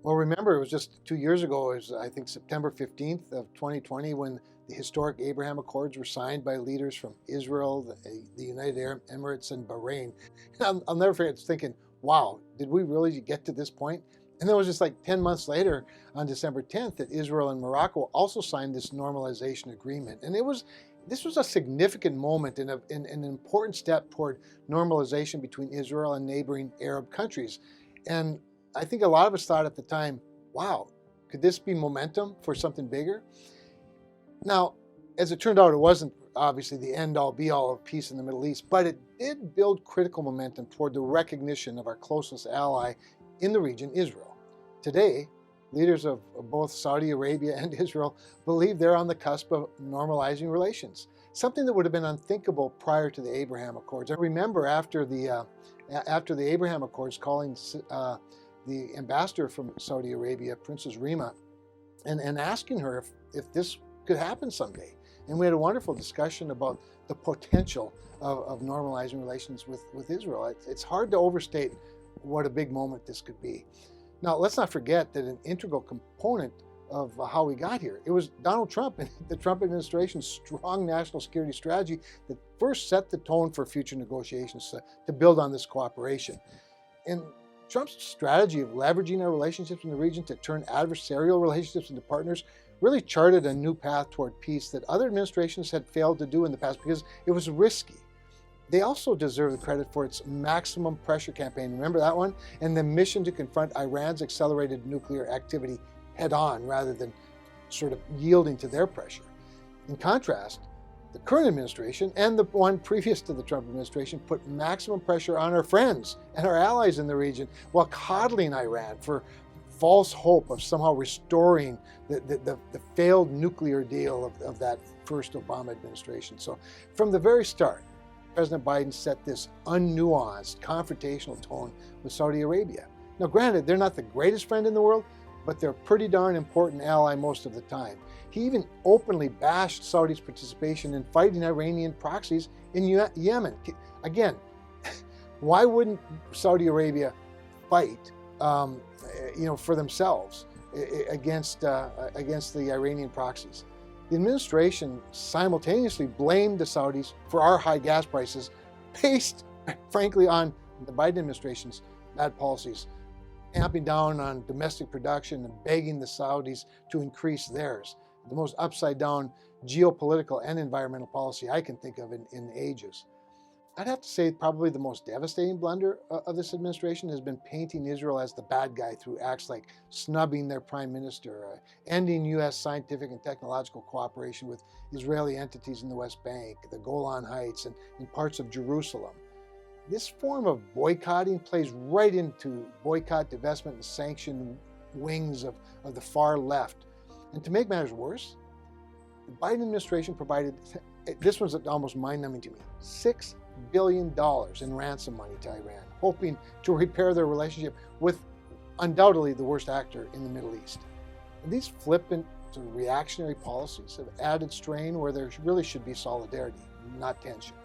Well, remember, it was just 2 years ago. It was, I think, September 15th of 2020 when the historic Abraham Accords were signed by leaders from Israel, the United Arab Emirates, and Bahrain. I'll never forget thinking, wow, did we really get to this point? And then it was just like 10 months later, on December 10th, that Israel and Morocco also signed this normalization agreement. And this was a significant moment and an important step toward normalization between Israel and neighboring Arab countries. And I think a lot of us thought at the time, wow, could this be momentum for something bigger? Now, as it turned out, it wasn't obviously the end-all be-all of peace in the Middle East, but it did build critical momentum toward the recognition of our closest ally in the region, Israel. Today, leaders of both Saudi Arabia and Israel believe they're on the cusp of normalizing relations, something that would have been unthinkable prior to the Abraham Accords. I remember after the Abraham Accords calling the ambassador from Saudi Arabia, Princess Rima, and asking her if this could happen someday. And we had a wonderful discussion about the potential of normalizing relations with Israel. It's hard to overstate what a big moment this could be. Now, let's not forget that an integral component of how we got here, it was Donald Trump and the Trump administration's strong national security strategy that first set the tone for future negotiations to build on this cooperation. And Trump's strategy of leveraging our relationships in the region to turn adversarial relationships into partners really charted a new path toward peace that other administrations had failed to do in the past because it was risky. They also deserve the credit for its maximum pressure campaign. Remember that one? And the mission to confront Iran's accelerated nuclear activity head on rather than sort of yielding to their pressure. In contrast, the current administration and the one previous to the Trump administration put maximum pressure on our friends and our allies in the region while coddling Iran for false hope of somehow restoring the failed nuclear deal of that first Obama administration. So from the very start, President Biden set this unnuanced, confrontational tone with Saudi Arabia. Now, granted, they're not the greatest friend in the world, but they're a pretty darn important ally most of the time. He even openly bashed Saudi's participation in fighting Iranian proxies in Yemen. Again, why wouldn't Saudi Arabia fight, for themselves against the Iranian proxies? The administration simultaneously blamed the Saudis for our high gas prices, based, frankly, on the Biden administration's bad policies, clamping down on domestic production and begging the Saudis to increase theirs. The most upside-down geopolitical and environmental policy I can think of in ages. I'd have to say probably the most devastating blunder of this administration has been painting Israel as the bad guy through acts like snubbing their prime minister, ending U.S. scientific and technological cooperation with Israeli entities in the West Bank, the Golan Heights, and in parts of Jerusalem. This form of boycotting plays right into boycott, divestment, and sanction wings of the far left. And to make matters worse, the Biden administration provided, this one's almost mind-numbing to me, $6 billion in ransom money to Iran, hoping to repair their relationship with undoubtedly the worst actor in the Middle East. And these flippant sort of reactionary policies have added strain where there really should be solidarity, not tension.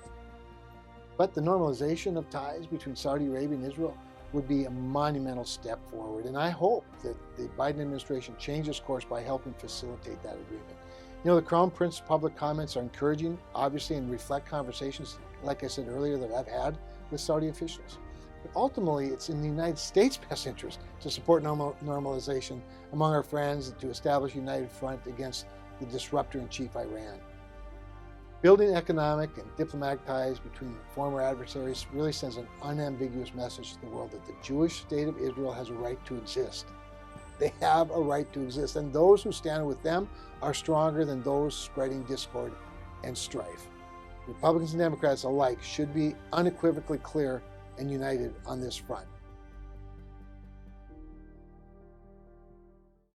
But the normalization of ties between Saudi Arabia and Israel would be a monumental step forward. And I hope that the Biden administration changes course by helping facilitate that agreement. The Crown Prince's public comments are encouraging, obviously, and reflect conversations, like I said earlier, that I've had with Saudi officials. But ultimately, it's in the United States' best interest to support normalization among our friends and to establish a united front against the disruptor-in-chief Iran. Building economic and diplomatic ties between former adversaries really sends an unambiguous message to the world that the Jewish state of Israel has a right to exist. They have a right to exist, and those who stand with them are stronger than those spreading discord and strife. Republicans and Democrats alike should be unequivocally clear and united on this front.